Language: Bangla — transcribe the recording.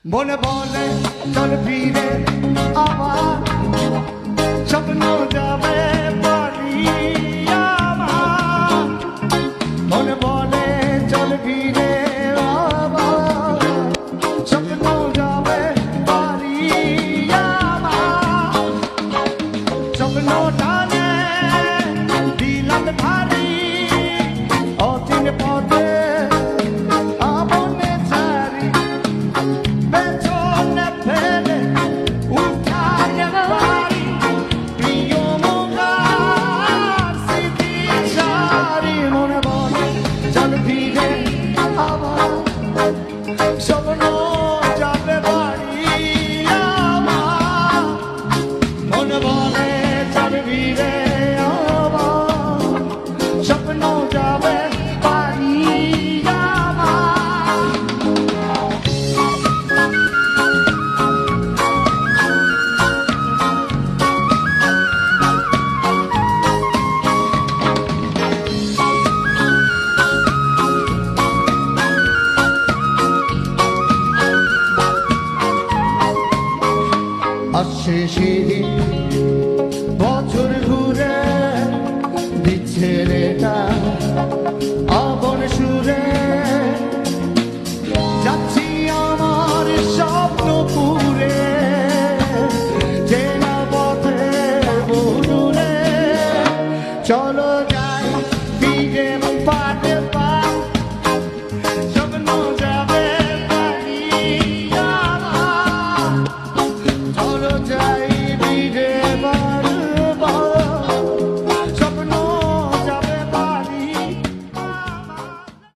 মনে বলে চল ফিরে আবার স্বপ্ন যাবে বাড়ি আমার মনে বলে চল ফিরে আবার স্বপ্ন যাবে বাড়ি আমার স্বপ্ন টানে দিলাম ভারী অচিন পথে স্বপ্ন যাবে বাড়ি আমার মনে বলে চল ফিরে আবার স্বপ্ন যাবে বাড়ি আমার আসছে সেদিন বছর ঘুরে দিচ্ছে রেটা